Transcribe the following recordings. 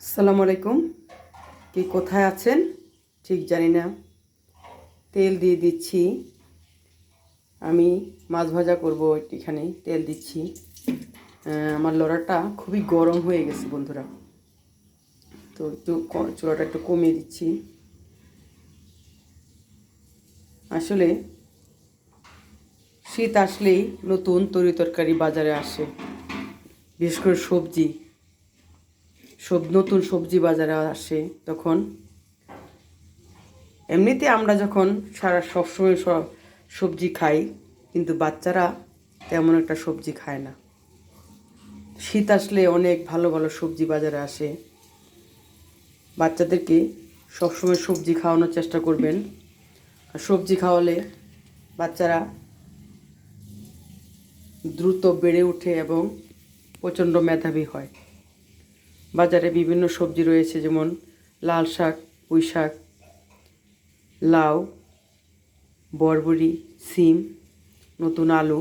আসসালামু আলাইকুম। কি কোথায় আছেন ঠিক জানি না। তেল দিয়ে দিচ্ছি, আমি মাছ ভাজা করব। এখানে তেল দিচ্ছি। আমার লড়াটা খুবই গরম হয়ে গেছে বন্ধুরা, তো একটু চুলাটা একটু কমিয়ে দিচ্ছি। আসলে শীত আসলেই নতুন তরি তরকারি বাজারে আসে, বিশেষ করে নতুন সবজি বাজারে আসে। তখন এমনিতে আমরা যখন সবসময় সবজি খাই, কিন্তু বাচ্চারা তেমন একটা সবজি খায় না। শীত আসলে অনেক ভালো ভালো সবজি বাজারে আসে। বাচ্চাদেরকে সবসময় সবজি খাওয়ানোর চেষ্টা করবেন। সবজি খাওয়ালে বাচ্চারা দ্রুত বেড়ে ওঠে এবং প্রচণ্ড মেধাবী হয়। বাজারে বিভিন্ন সবজি রয়েছে, যেমন লাল শাক, পুঁই শাক, লাউ, বরবটি, সিম, নতুন আলু।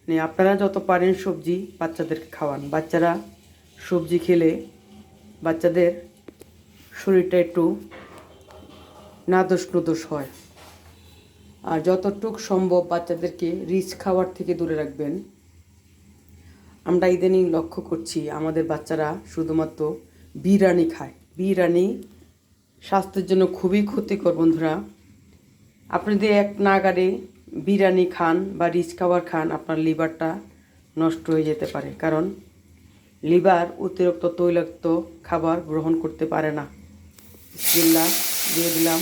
মানে আপনারা যত পারেন সবজি বাচ্চাদেরকে খাওয়ান। বাচ্চারা সবজি খেলে বাচ্চাদের শরীরটা একটু নাদোষ হয়। আর যতটুক সম্ভব বাচ্চাদেরকে রিচ খাবার থেকে দূরে রাখবেন। আমরা ইদানিং লক্ষ্য করছি আমাদের বাচ্চারা শুধুমাত্র বিরিয়ানি খায়। বিরিয়ানি স্বাস্থ্যের জন্য খুবই ক্ষতিকর বন্ধুরা। আপনি যদি এক নাগাড়ে বিরিয়ানি খান বা রিচ খাবার খান, আপনার লিভারটা নষ্ট হয়ে যেতে পারে, কারণ লিভার অতিরিক্ত তৈলাক্ত খাবার গ্রহণ করতে পারে না। বিসমিল্লাহ দিয়ে দিলাম।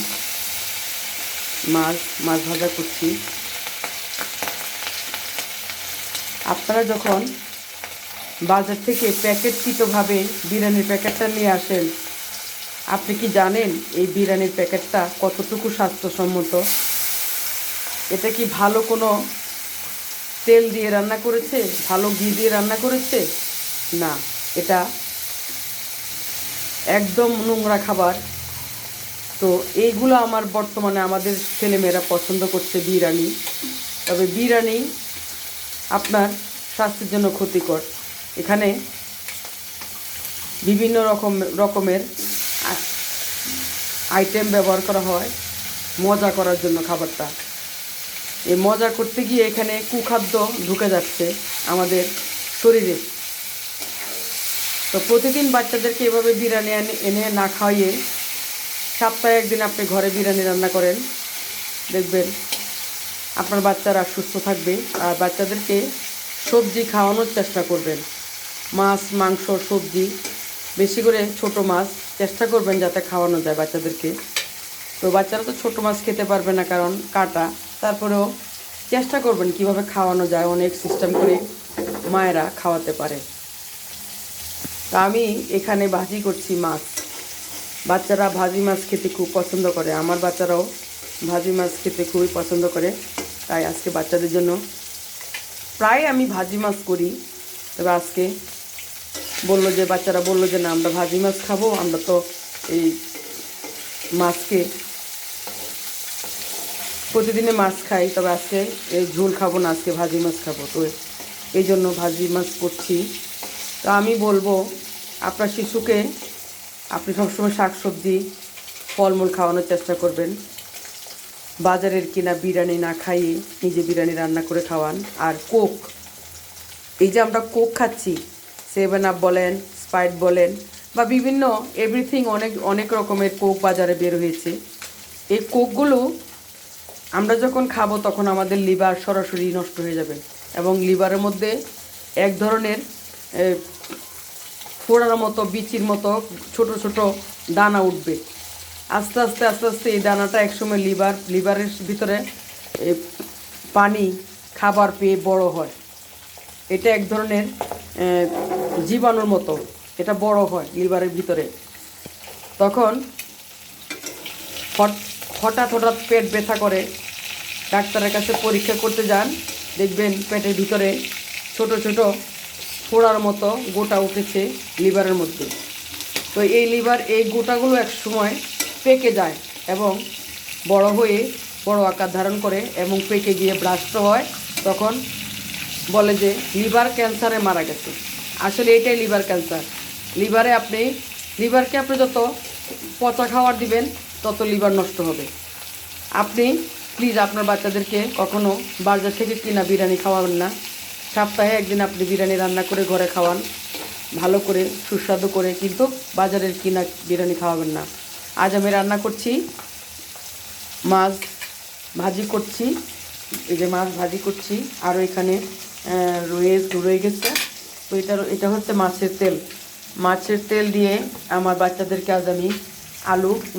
মাছ ভাজা করছি। আপনারা যখন বাজার থেকে প্যাকেটকৃতভাবে বিরিয়ানির প্যাকেটটা নিয়ে আসেন, আপনি কি জানেন এই বিরিয়ানির প্যাকেটটা কতটুকু স্বাস্থ্যসম্মত? এটা কি ভালো কোনো তেল দিয়ে রান্না করেছে, ভালো ঘি দিয়ে রান্না করেছে? না, এটা একদম নোংরা খাবার। তো এইগুলো বর্তমানে আমাদের ছেলেমেয়েরা পছন্দ করছে বিরিয়ানি। তবে বিরিয়ানি আপনার স্বাস্থ্যের জন্য ক্ষতিকর। এখানে বিভিন্ন রকমের আইটেম ব্যবহার করা হয় মজা করার জন্য খাবারটা। এই মজা করতে গিয়ে এখানে কুখাদ্য ঢুকে যাচ্ছে আমাদের শরীরে। তো প্রতিদিন বাচ্চাদেরকে এভাবে বিরিয়ানি এনে না খাইয়ে সপ্তাহে একদিন আপনি ঘরে বিরিয়ানি রান্না করেন, দেখবেন আপনার বাচ্চারা সুস্থ থাকবে। আর বাচ্চাদেরকে সবজি খাওয়ানোর চেষ্টা করবেন। মাছ, মাংস, সবজি, বেশি করে ছোট মাছ চেষ্টা করবেন যাতে খাওয়ানো যায় বাচ্চাদেরকে। তো বাচ্চারা তো ছোট মাছ খেতে পারবে না, কারণ কাটা। তারপরেও চেষ্টা করবেন কিভাবে খাওয়ানো যায়, অনেক সিস্টেম করে মায়েরা খাওয়াতে পারে। তা আমি এখানে ভাজি করছি মাছ। বাচ্চারা ভাজি মাছ খেতে খুব পছন্দ করে, আমার বাচ্চারাও ভাজি মাছ খেতে খুবই পছন্দ করে। তাই আজকে বাচ্চাদের জন্য প্রায় আমি ভাজি মাছ করি। তবে আজকে বাচ্চারা বললো যে না, আমরা ভাজি মাছ খাবো। আমরা তো এই মাছকে প্রতিদিনে মাছ খাই, তবে আজকে এই ঝোল খাবো না, আজকে ভাজি মাছ খাবো। তো এই জন্য ভাজি মাছ করছি। তো আমি বলবো আপনার শিশুকে আপনি সবসময় শাকসবজি, ফলমূল খাওয়ানোর চেষ্টা করবেন। বাজারের কিনা বিরিয়ানি না খাইয়ে নিজে বিরিয়ানি রান্না করে খাওয়ান। আর কোক, এই যে আমরা কোক খাচ্ছি, 7 আপ বলেন, স্প্রাইট বলেন, বা বিভিন্ন এভরিথিং, অনেক রকমের কোক বাজারে বের হয়েছে। এই কোকগুলো আমরা যখন খাবো তখন আমাদের লিভার সরাসরি নষ্ট হয়ে যাবে, এবং লিভারের মধ্যে এক ধরনের ফোড়ার মতো, বিচির মতো ছোট ছোট দানা উঠবে। আস্তে আস্তে এই দানাটা একসময় লিভারের ভিতরে পানি, খাবার পেয়ে বড় হয়। এটা এক ধরনের জীবাণুর মতো, এটা বড় হয় লিভারের ভিতরে। তখন হঠাৎ পেট ব্যথা করে, ডাক্তারের কাছে পরীক্ষা করতে যান, দেখবেন পেটের ভিতরে ছোট ছোট ফোড়ার মতো গোটা উঠেছে লিভারের মধ্যে। তো এই গোটাগুলো এক সময় পেকে যায় এবং বড় হয়ে বড় আকার ধারণ করে এবং পেকে গিয়ে ব্লাস্ট হয়। তখন বলে যে লিভার ক্যান্সারে মারা গেছে। আসলে এটাই লিভার ক্যান্সার। লিভারে আপনি লিভারকে আপনি যত পচা খাবার দিবেন তত লিভার নষ্ট হবে। আপনি প্লিজ আপনার বাচ্চাদেরকে কখনো বাজার থেকে কিনা বিরিয়ানি খাওয়াবেন না। সপ্তাহে একদিন আপনি বিরিয়ানি রান্না করে ঘরে খাওয়ান, ভালো করে সুস্বাদু করে, কিন্তু বাজারের কিনা বিরিয়ানি খাওয়াবেন না। আজ আমি রান্না করছি, মাছ ভাজি করছি, এই যে মাছ ভাজি করছি, আরও এখানে রয়ে গেছে। তো এটা হচ্ছে মাছের তেল। মাছের তেল দিয়ে আমার বাচ্চাদেরকে আজ আমি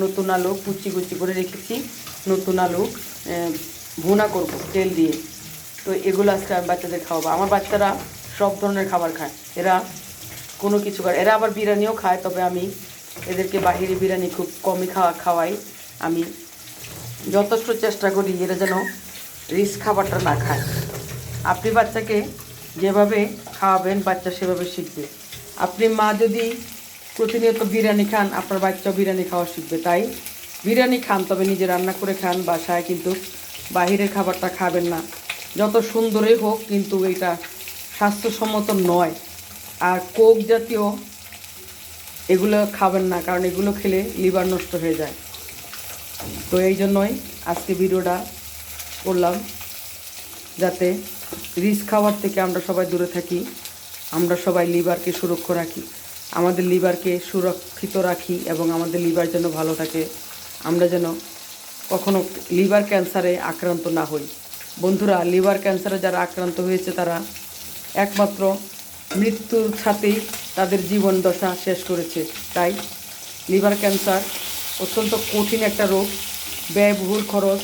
নতুন আলু কুচি কুচি করে রেখেছি, নতুন আলু ভুনা করব তেল দিয়ে। তো এগুলো আজকে আমি বাচ্চাদের খাওয়াবো। আমার বাচ্চারা সব ধরনের খাবার খায়, এরা কোনো কিছু খায়, এরা আবার বিরিয়ানিও খায়, তবে আমি এদেরকে বাহিরে বিরিয়ানি খুব কমই খাওয়াই। আমি যথেষ্ট চেষ্টা করি এরা যেন রিচ খাবারটা না খায়। আপনি বাচ্চাকে যেভাবে খাওয়াবেন বাচ্চা সেভাবে শিখবে। আপনি মা যদি প্রতিনিয়ত বিরিয়ানি খান, আপনার বাচ্চাও বিরিয়ানি খাওয়া শিখবে। তাই বিরিয়ানি খান, তবে নিজে রান্না করে খান বাসায়, কিন্তু বাহিরের খাবারটা খাবেন না। যত সুন্দরই হোক, কিন্তু এটা স্বাস্থ্যসম্মত নয়। আর কোক জাতীয় এগুলো খাবেন না, কারণ এগুলো খেলে লিভার নষ্ট হয়ে যায়। তো এই জন্যই আজকে ভিডিওটা করলাম, যাতে রিচ খাবার থেকে আমরা সবাই দূরে থাকি, আমরা সবাই লিভারকে সুরক্ষা রাখি, আমাদের লিভারকে সুরক্ষিত রাখি, এবং আমাদের লিভার যেন ভালো থাকে, আমরা যেন কখনো লিভার ক্যান্সারে আক্রান্ত না হই। বন্ধুরা, লিভার ক্যান্সারে যারা আক্রান্ত হয়েছে তারা একমাত্র মৃত্যুর সাথেই তাদের জীবন দশা শেষ করেছে। তাই লিভার ক্যান্সার অত্যন্ত কঠিন একটা রোগ, ব্যয়বহুল খরচ।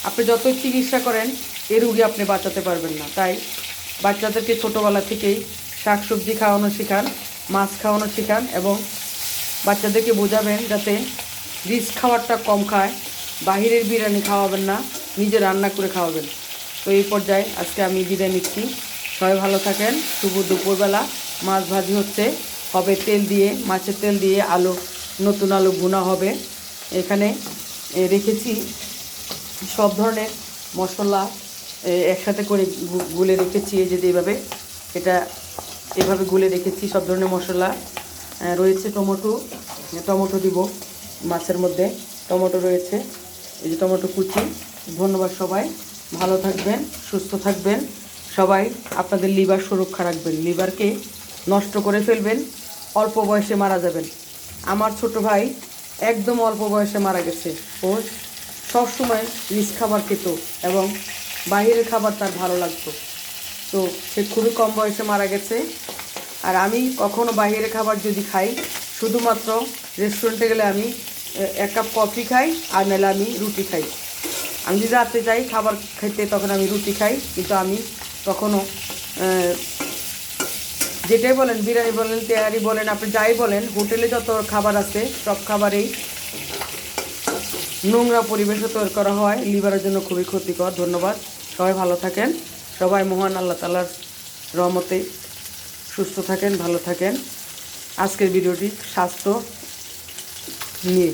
আপনি যতই চিকিৎসা করেন এ রোগী আপনি বাঁচাতে পারবেন না। তাই বাচ্চাদেরকে ছোটোবেলা থেকেই শাকসবজি খাওয়ানো শেখান, মাছ খাওয়ানো শেখান, এবং বাচ্চাদেরকে বোঝাবেন যাতে রিচ খাবারটা কম খায়, বাহিরের বিরিয়ানি খাওয়াবেন না, নিজে রান্না করে খাওয়াবেন। তো এই পর্যায়ে আজকে আমি বিদায় নিচ্ছি। সবাই ভালো থাকেন। শুভ দুপুরবেলা মাছ ভাজি হবে তেল দিয়ে, মাছের তেল দিয়ে নতুন আলু ভুনা হবে। এখানে রেখেছি সব ধরনের মশলা একসাথে করে গুলে রেখেছি। এই যে এইভাবে এভাবে গুলে রেখেছি, সব ধরনের মশলা রয়েছে। টমেটো দিব মাছের মধ্যে, টমেটো রয়েছে, এই যে টমেটো কুচি। ধন্যবাদ। সবাই ভালো থাকবেন, সুস্থ থাকবেন, সবাই আপনাদের লিভার সুরক্ষা রাখবেন। লিভারকে নষ্ট করে ফেলবেন, অল্প বয়সে মারা যাবেন। আমার ছোট ভাই একদম অল্প বয়সে মারা গেছে। ও সবসময় রিচ খাবার খেত এবং বাহিরের খাবার তার ভালো লাগতো। তো সে খুবই কম বয়সে মারা গেছে। আর আমি কখনো বাইরের খাবার যদি খাই, শুধুমাত্র রেস্টুরেন্টে গেলে আমি 1 কাপ কফি খাই, আর নাহলে আমি রুটি খাই। আমি যদি রাতে যাই খাবার খেতে, তখন আমি রুটি খাই। কিন্তু আমি কখনো যেটাই বলেন, বিরিয়ানি বলেন, তেহারি বলেন, আপনি যাই বলেন, হোটেলে যত খাবার আছে সব খাবারেই নোংরা পরিবেশে তৈরি করা হয়, লিভারের জন্য খুবই ক্ষতিকর। ধন্যবাদ। সবাই ভালো থাকেন, সবাই মহান আল্লাহ তাআলার রহমতে সুস্থ থাকেন, ভালো থাকেন। আজকের ভিডিওটি স্বাস্থ্য নিয়ে।